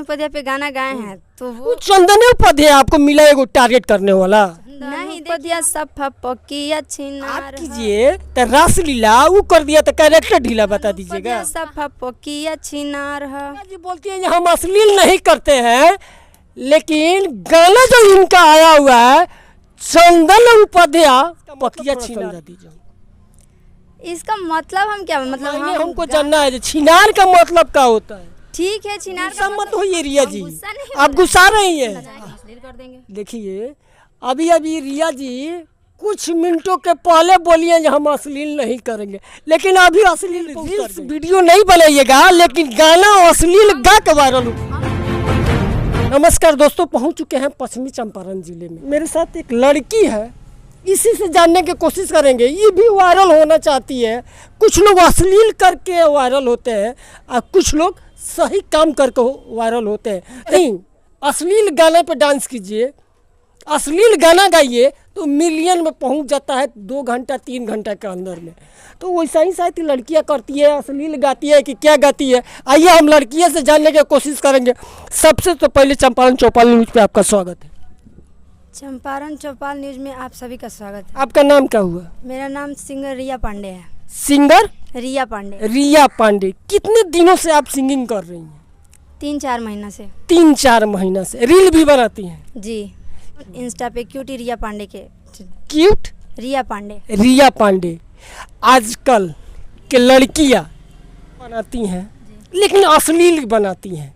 उपाध्याय पे गाना गाए हैं तो वो चंदन उपाध्याय आपको मिला एगो टारगेट करने वाला नहीं उपाध्याय सफा पकिया छिनार आप कीजिए तो रासलीला वो कर दिया तो कैरेक्टर ढीला बता दीजिएगा। सफा पकिया छिनार है जी बोलती है हम अश्लील नहीं करते हैं, लेकिन गाना जो इनका आया हुआ है चंदन उपाध्याय पकिया छिनार दीजिए। इसका मतलब हम क्या मतलब हमको जानना है छिनार का मतलब क्या होता है। ठीक है छिनार का मत होइए रिया जी, आप गुस्सा रही है। कर देंगे। देखिए अभी अभी रिया जी कुछ मिनटों के पहले बोलिए हम अश्लील नहीं करेंगे, लेकिन अभी अश्लील वीडियो नहीं बनाइएगा, लेकिन गाना अश्लील गा के वायरल। नमस्कार दोस्तों, पहुंच चुके हैं पश्चिमी चंपारण जिले में। मेरे साथ एक लड़की है, इसी से जानने की कोशिश करेंगे। ये भी वायरल होना चाहती है। कुछ लोग अश्लील करके वायरल होते हैं और कुछ लोग सही काम करके वायरल होते हैं। नहीं, अश्लील गाने पे डांस कीजिए, अश्लील गाना गाइए तो मिलियन में पहुंच जाता है 2 घंटा 3 घंटा के अंदर में। तो वैसा ही शायद लड़कियां करती है, अश्लील गाती है कि क्या गाती है। आइए हम लड़कियों से जानने की कोशिश करेंगे। सबसे तो पहले चंपारण चौपाल न्यूज पे आपका स्वागत है। चंपारण चौपाल न्यूज में आप सभी का स्वागत है। आपका नाम क्या हुआ? मेरा नाम सिंगर रिया पांडे है। सिंगर रिया पांडे। रिया पांडे, कितने दिनों से आप सिंगिंग कर रही हैं? 3-4 महीना से। 3-4 महीना से। रील भी बनाती हैं? जी, इंस्टा पे क्यूटी रिया पांडे के। क्यूट रिया पांडे। रिया पांडे। आजकल के लड़कियां बनाती हैं लेकिन अश्लील बनाती हैं।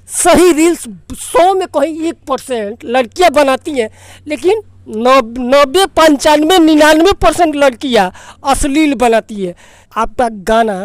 सही रील्स 100 में कहीं 1% लड़कियां बनाती हैं, लेकिन 90, 95, 99% लड़कियां अश्लील बनाती है। आपका गाना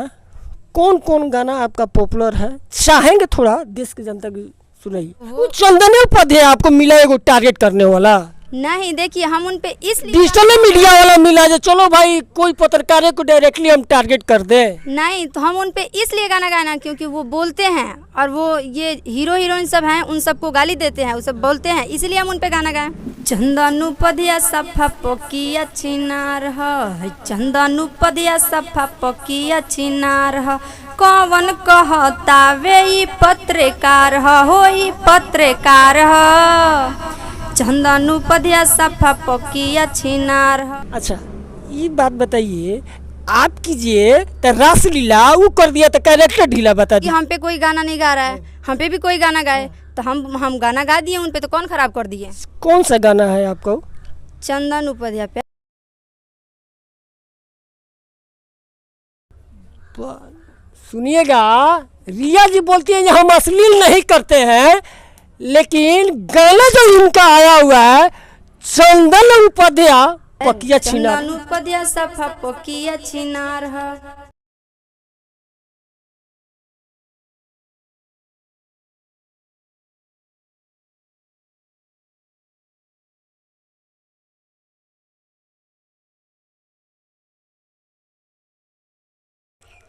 कौन कौन गाना आपका पॉपुलर है, चाहेंगे थोड़ा देश की जनता की सुनाइए। वो चंदन उपाध्याय आपको मिला एगो टारगेट करने वाला। नहीं, देखिए हम उन पे इसलिए डिजिटल मीडिया वाला मिला जो चलो भाई कोई पत्रकार को डायरेक्टली हम टारगेट कर दे। नहीं, तो हम उन पे इसलिए गाना गाना क्योंकि वो बोलते हैं और वो ये हीरो हीरोइन सब हैं, उन सबको गाली देते हैं, वो सब बोलते हैं, इसलिए हम उन पे गाना गाएं। चंदन उपाध्याय सफा पकिया छिनार है, चंदन उपाध्याय सफा पकिया छिनार है, कौन कहता वे ई पत्रकार हो ई पत्रकार हो, चंदन उपाध्याय सफा पकिया छिनार। अच्छा ये बात बताइए, आप कीजिए तो रासलीला वो कर दिया तो कैरेक्टर ढीला बता दिया। हम पे कोई गाना नहीं गा रहा है, हम पे भी कोई गाना गाए तो हम गाना गा दिए, उन पे तो कौन खराब कर दिए। कौन सा गाना है आपको? चंदन उपाध्याय पे। सुनिएगा, रिया जी बोलती है हम अश्लील नहीं करते हैं, लेकिन गाना जो इनका आया हुआ है चंदन उपाध्याय पकिया छिनार। चंदन उपाध्याय सफा पकिया छिनार है।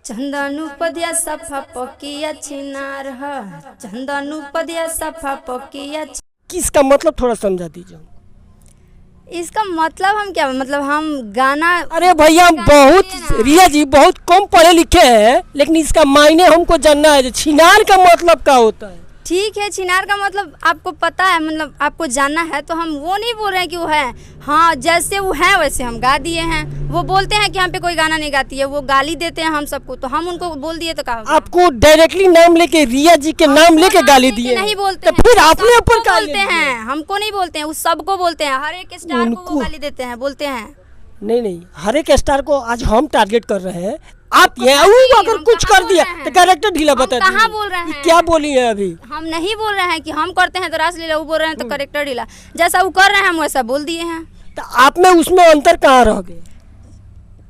चंदन उपाध्याय सफा पकिया छिनार है, चंदन उपाध्याय सफा पकिया। किसका मतलब थोड़ा समझा दीजिए। इसका मतलब हम क्या मतलब हम गाना। अरे भैया बहुत रिया जी बहुत कम पढ़े लिखे हैं, लेकिन इसका मायने हमको जानना है। छिनार का मतलब क्या होता है? ठीक है, छिनार का मतलब आपको पता है, मतलब आपको जानना है, तो हम वो नहीं बोल रहे हैं कि वो है। हाँ, जैसे वो है वैसे हम गा दिए हैं। वो बोलते हैं कि हम पे कोई गाना नहीं गाती है, वो गाली देते हैं हम सबको, तो हम उनको बोल दिए तो कहा। आपको डायरेक्टली नाम लेके रिया जी के नाम लेके गाली दिए? नहीं बोलते तो फिर आपने ऊपर बोलते हैं, हमको नहीं बोलते हैं, उस सबको बोलते हैं, हर एक स्टार को गाली देते हैं, बोलते हैं। नहीं, हर एक स्टार को आज हम टारगेट कर रहे हैं। आप ये अगर कुछ कर दिया तो कैरेक्टर ढीला बता दीजिए। कहाँ बोल रहे हैं? क्या बोली है अभी? हम नहीं बोल रहे हैं कि हम करते हैं तो रासलीला, वो बोल रहे हैं तो कैरेक्टर ढीला। जैसा वो कर रहे हैं हम वैसा बोल दिए हैं। तो आप में उसमें अंतर कहाँ रह गए?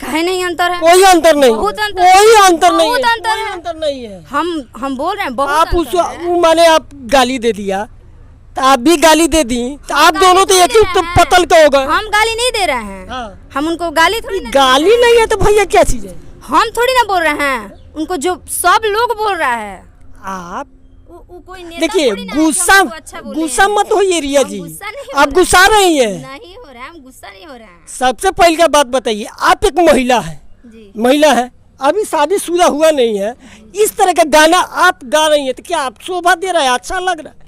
कहे नहीं अंतर है। कोई अंतर नहीं, बहुत अंतर, कोई अंतर नहीं, बहुत अंतर है। अंतर नहीं है। हम बोल रहे हैं बहुत आप उस माने आप गाली दे दिया तो आप भी गाली दे दी, तो आप दोनों तो एक ही तो पतल का होगा। हम गाली नहीं दे रहे हैं, हम उनको गाली थोड़ी। गाली नहीं है तो भैया क्या चीज है? हम थोड़ी ना बोल रहे हैं, उनको जो सब लोग बोल रहा है। आप कोई नेता देखिए थोड़ी ना है गुस्सा कि हमको अच्छा बोले गुस्सा हैं। मत होइए रिया जी, गुस्सा नहीं हो आप रहा गुस्सा रही है। नहीं हो रहा है, हम गुस्सा नहीं हो रहा है। सबसे पहले का बात बताइए, आप एक महिला है, जी। महिला है, अभी शादीशुदा हुआ नहीं है, इस तरह का गाना आप गा रही हैं तो क्या आप शोभा दे रहा है? अच्छा लग रहा है?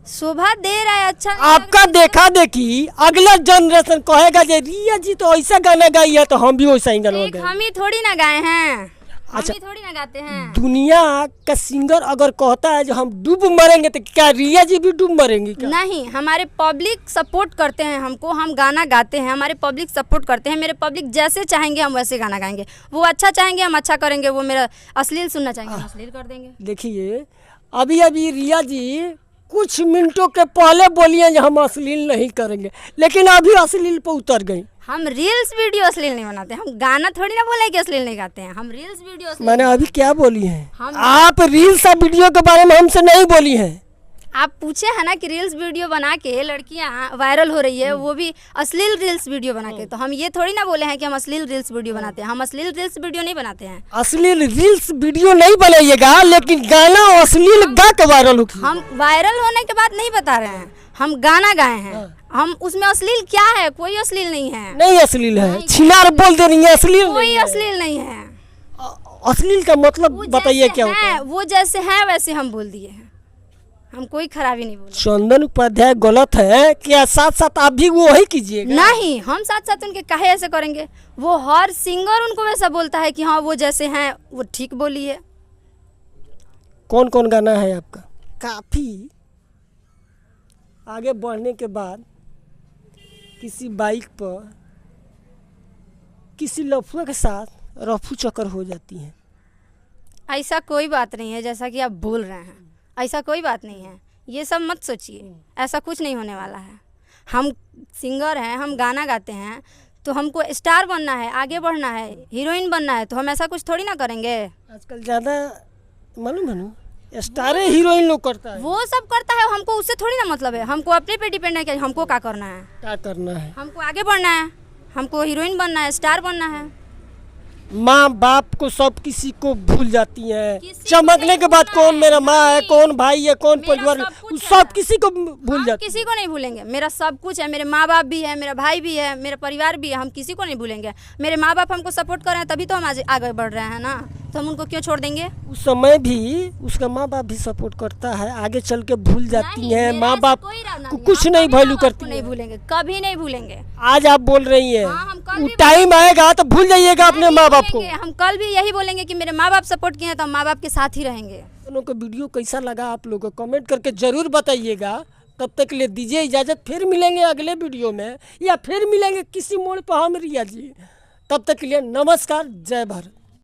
शोभा दे रहा है, अच्छा नहीं आपका लग रहा है। देखा देखी अगला जनरेशन कहेगा जे रिया जी तो ऐसा गाना गाई है तो हम भी वैसा ही गाना एक गाएं। हम ही थोड़ी ना गाए हैं, अच्छा। हम ही थोड़ी ना गाते हैं। दुनिया का सिंगर अगर कहता है जो हम डूब मरेंगे तो क्या रिया जी भी डूब मरेंगी क्या? नहीं, हमारे पब्लिक सपोर्ट करते हैं हमको, हम गाना गाते हैं, हमारे पब्लिक सपोर्ट करते हैं। मेरे पब्लिक जैसे चाहेंगे हम वैसे गाना गाएंगे, वो अच्छा चाहेंगे हम अच्छा करेंगे, वो मेरा अश्लील सुनना चाहेंगे हम अश्लील कर देंगे। देखिए अभी अभी रिया जी कुछ मिनटों के पहले बोली हैं जो हम अश्लील नहीं करेंगे, लेकिन अभी अश्लील पे उतर गई। हम रील्स वीडियो अश्लील नहीं बनाते, हम गाना थोड़ी ना बोले कि अश्लील नहीं गाते हैं, हम रील्स वीडियो अश्लील। मैंने अभी क्या बोली है? हम- आप रील्स और वीडियो के बारे में हमसे नहीं बोली हैं। आप पूछे है ना कि रील्स वीडियो बना के लड़कियां वायरल हो रही है, वो भी अश्लील रील्स वीडियो बना के, तो हम ये थोड़ी ना बोले हैं कि हम अश्लील रील्स वीडियो बनाते हैं, हम अश्लील रील्स वीडियो नहीं बनाते हैं। अश्लील रील्स वीडियो नहीं बनाइएगा, लेकिन गाना अश्लील गा के वायरल होगी। हम वायरल होने के बाद नहीं बता रहे हैं, हम गाना गाए हैं, हम उसमें अश्लील क्या है? कोई अश्लील नहीं है, नहीं अश्लील है, छिनार बोल दे रही है, अश्लील कोई नहीं है। अश्लील नहीं है। अश्लील का मतलब वो बताइए जैसे क्या होता है? हैं, वो जैसे हैं वैसे हम बोल दिए हैं, हम कोई खराबी नहीं बोले। चंदन उपाध्याय गलत है क्या? साथ साथ आप भी वही कीजिएगा। नहीं, हम साथ साथ उनके काहे ऐसे करेंगे? वो हर सिंगर उनको वैसा बोलता है कि हाँ वो जैसे हैं वो ठीक बोली है। कौन कौन गाना है आपका? काफ़ी आगे बढ़ने के बाद किसी बाइक पर किसी लफुए के साथ रफू चक्कर हो जाती है। ऐसा कोई बात नहीं है जैसा कि आप बोल रहे हैं, ऐसा कोई बात नहीं है, ये सब मत सोचिए, ऐसा कुछ नहीं होने वाला है। हम सिंगर हैं, हम गाना गाते हैं, तो हमको स्टार बनना है, आगे बढ़ना है, हीरोइन बनना है, तो हम ऐसा कुछ थोड़ी ना करेंगे। आजकल ज़्यादा मालूम है ना, स्टारे हीरोइन लोग करता है। वो सब करता है, हमको उससे थोड़ी ना मतलब है, हमको अपने पे डिपेंड है कि हमको क्या करना है, क्या करना है? हमको आगे बढ़ना है, हमको हीरोइन बनना है, स्टार बनना है। माँ बाप को सब किसी को भूल जाती हैं। किसी को चमकने नहीं के बाद भूलना कौन है, मेरा माँ है, नहीं। कौन भाई है, कौन मेरा परिवार सब है, कुछ सब है। किसी को भूल हम जाती किसी को नहीं भूलेंगे, मेरा सब कुछ है, मेरे माँ बाप भी है, मेरा भाई भी है, मेरा परिवार भी है, हम किसी को नहीं भूलेंगे। मेरे माँ बाप हमको सपोर्ट कर रहे हैं तभी तो हम आज आगे बढ़ रहे हैं ना, तो हम उनको क्यों छोड़ देंगे? उस समय भी उसका माँ बाप भी सपोर्ट करता है, आगे चल के भूल जाती नहीं, हैं। मेरा माँ ऐसा बाप कोई इरादा को नहीं, कुछ हम नहीं कभी वैल्यू माँ बाप को करती नहीं है। भूलेंगे, कभी नहीं भूलेंगे। आज आप बोल रही हैं, हाँ, हम कल भी टाइम आएगा तो भूल जाइएगा अपने नहीं माँ बाप को। भूलेंगे, हम कल भी यही बोलेंगे कि मेरे माँ बाप सपोर्ट किए हैं तो हम माँ बाप के साथ ही रहेंगे। दोनों को वीडियो कैसा लगा आप लोगों को कमेंट करके जरूर बताइएगा। तब तक के लिए दीजिए इजाज़त, फिर मिलेंगे अगले वीडियो में या फिर मिलेंगे किसी मोड़ पर हम रिया जी। तब तक के लिए नमस्कार, जय भारत।